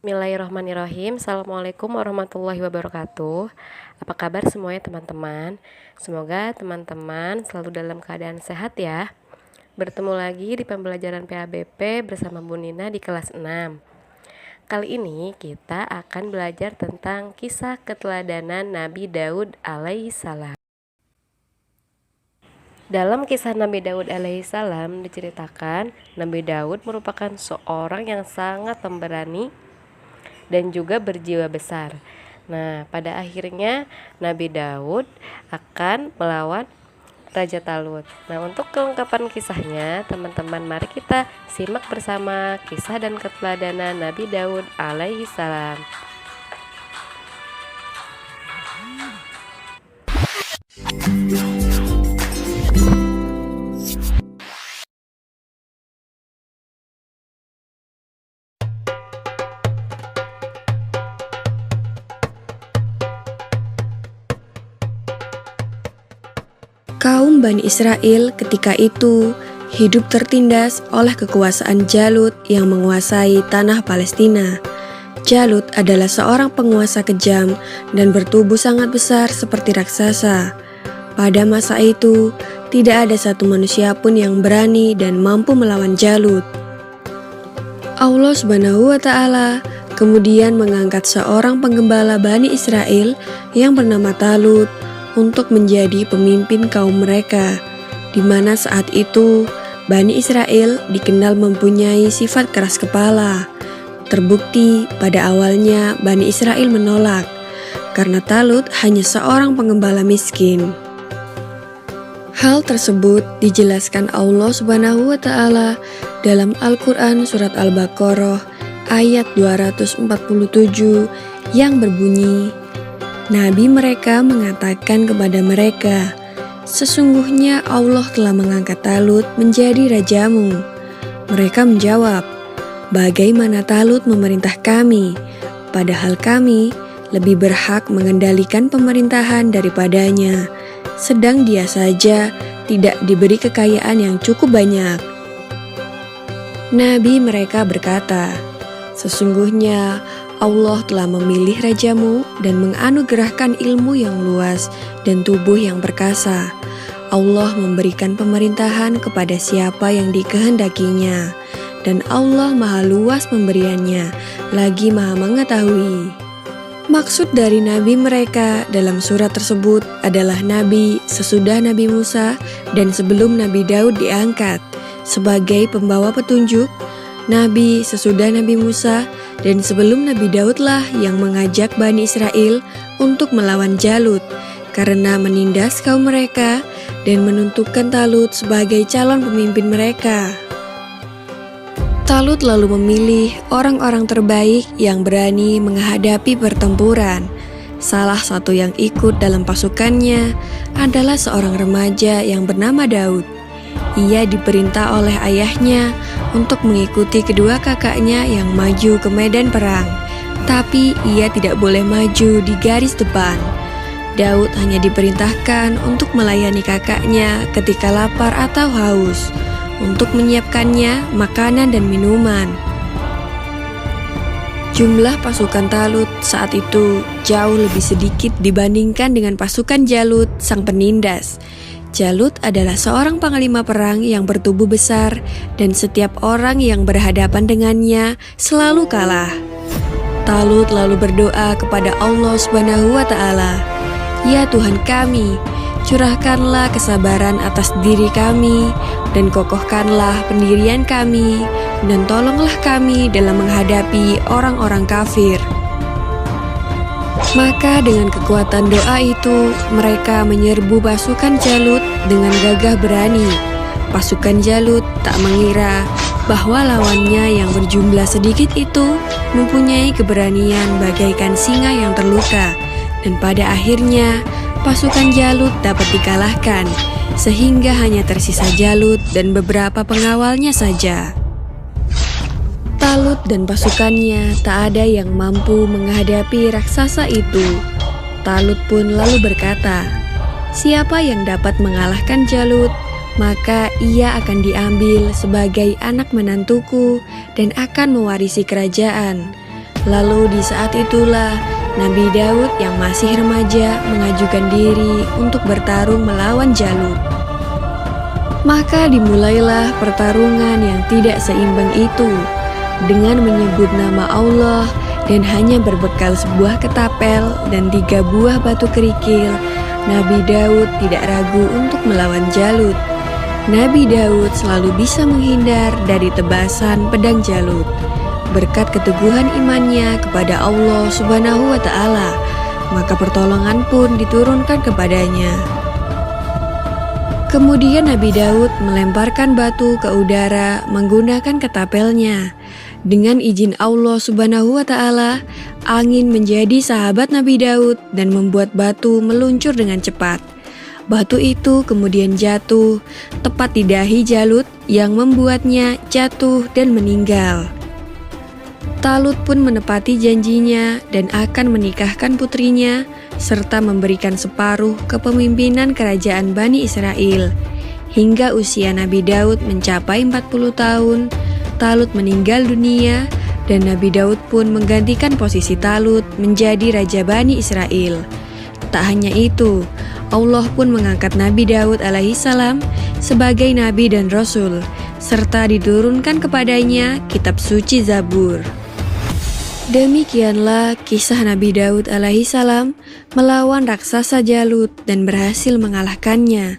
Bismillahirrahmanirrahim. Assalamualaikum warahmatullahi wabarakatuh. Apa kabar semuanya teman-teman? Semoga teman-teman selalu dalam keadaan sehat ya. Bertemu lagi di pembelajaran PABP bersama Bu Nina di kelas 6. Kali ini kita akan belajar tentang kisah keteladanan Nabi Daud alaihissalam. Dalam kisah Nabi Daud alaihissalam diceritakan Nabi Daud merupakan seorang yang sangat pemberani dan juga berjiwa besar. Nah, pada akhirnya Nabi Daud akan melawan Raja Talut. Nah, untuk kelengkapan kisahnya, teman-teman mari kita simak bersama kisah dan keteladanan Nabi Daud alaihissalam. Kaum Bani Israel ketika itu hidup tertindas oleh kekuasaan Jalut yang menguasai tanah Palestina. Jalut adalah seorang penguasa kejam dan bertubuh sangat besar seperti raksasa. Pada masa itu, tidak ada satu manusia pun yang berani dan mampu melawan Jalut. Allah Subhanahu wa Ta'ala kemudian mengangkat seorang penggembala Bani Israel yang bernama Talut untuk menjadi pemimpin kaum mereka, di mana saat itu Bani Israel dikenal mempunyai sifat keras kepala. Terbukti pada awalnya Bani Israel menolak, karena Talut hanya seorang penggembala miskin. Hal tersebut dijelaskan Allah Subhanahu wa Ta'ala dalam Al-Quran Surat Al-Baqarah ayat 247 yang berbunyi, Nabi mereka mengatakan kepada mereka, sesungguhnya Allah telah mengangkat Talut menjadi rajamu. Mereka menjawab, bagaimana Talut memerintah kami, padahal kami lebih berhak mengendalikan pemerintahan daripadanya, sedang dia saja tidak diberi kekayaan yang cukup banyak. Nabi mereka berkata, sesungguhnya Allah telah memilih rajamu dan menganugerahkan ilmu yang luas dan tubuh yang perkasa. Allah memberikan pemerintahan kepada siapa yang dikehendakinya, dan Allah maha luas pemberiannya, lagi maha mengetahui. Maksud dari nabi mereka dalam surat tersebut adalah nabi sesudah Nabi Musa dan sebelum Nabi Daud diangkat sebagai pembawa petunjuk, nabi sesudah Nabi Musa dan sebelum Nabi Daudlah yang mengajak Bani Israel untuk melawan Jalut karena menindas kaum mereka dan menentukan Talut sebagai calon pemimpin mereka. Talut lalu memilih orang-orang terbaik yang berani menghadapi pertempuran. Salah satu yang ikut dalam pasukannya adalah seorang remaja yang bernama Daud. Ia diperintah oleh ayahnya untuk mengikuti kedua kakaknya yang maju ke medan perang, tapi ia tidak boleh maju di garis depan. Daud hanya diperintahkan untuk melayani kakaknya ketika lapar atau haus, untuk menyiapkannya makanan dan minuman. Jumlah pasukan Talut saat itu jauh lebih sedikit dibandingkan dengan pasukan Jalut, sang penindas. Jalut adalah seorang panglima perang yang bertubuh besar dan setiap orang yang berhadapan dengannya selalu kalah. Talut lalu berdoa kepada Allah Subhanahu wa Ta'ala, ya Tuhan kami, curahkanlah kesabaran atas diri kami dan kokohkanlah pendirian kami dan tolonglah kami dalam menghadapi orang-orang kafir. Maka dengan kekuatan doa itu, mereka menyerbu pasukan Jalut dengan gagah berani. Pasukan Jalut tak mengira bahwa lawannya yang berjumlah sedikit itu mempunyai keberanian bagaikan singa yang terluka. Dan pada akhirnya, pasukan Jalut dapat dikalahkan, sehingga hanya tersisa Jalut dan beberapa pengawalnya saja. Talut dan pasukannya tak ada yang mampu menghadapi raksasa itu. Talut pun lalu berkata, siapa yang dapat mengalahkan Jalut, maka ia akan diambil sebagai anak menantuku dan akan mewarisi kerajaan. Lalu di saat itulah Nabi Daud yang masih remaja mengajukan diri untuk bertarung melawan Jalut. Maka dimulailah pertarungan yang tidak seimbang itu. Dengan menyebut nama Allah dan hanya berbekal sebuah ketapel dan 3 buah batu kerikil, Nabi Daud tidak ragu untuk melawan Jalut. Nabi Daud selalu bisa menghindar dari tebasan pedang Jalut. Berkat keteguhan imannya kepada Allah Subhanahu wa Ta'ala, maka pertolongan pun diturunkan kepadanya. Kemudian Nabi Daud melemparkan batu ke udara menggunakan ketapelnya. Dengan izin Allah Subhanahu wa Ta'ala, angin menjadi sahabat Nabi Daud dan membuat batu meluncur dengan cepat. Batu itu kemudian jatuh tepat di dahi Jalut yang membuatnya jatuh dan meninggal. Talut pun menepati janjinya dan akan menikahkan putrinya serta memberikan separuh kepemimpinan kerajaan Bani Israel. Hingga usia Nabi Daud mencapai 40 tahun, Talut meninggal dunia dan Nabi Daud pun menggantikan posisi Talut menjadi Raja Bani Israel. Tak hanya itu, Allah pun mengangkat Nabi Daud alaihissalam sebagai Nabi dan Rasul, serta diturunkan kepadanya kitab suci Zabur. Demikianlah kisah Nabi Daud alaihissalam melawan raksasa Jalut dan berhasil mengalahkannya.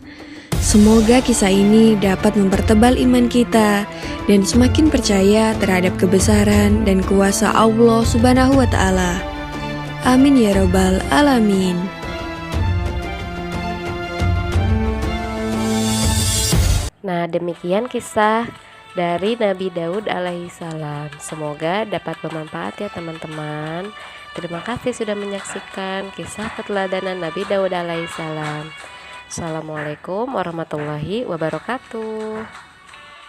Semoga kisah ini dapat mempertebal iman kita dan semakin percaya terhadap kebesaran dan kuasa Allah Subhanahu wa Ta'ala. Amin ya Rabbal Alamin. Nah, demikian kisah dari Nabi Daud alaihissalam. Semoga dapat bermanfaat ya teman-teman. Terima kasih sudah menyaksikan kisah keteladanan Nabi Daud alaihissalam. Assalamualaikum warahmatullahi wabarakatuh.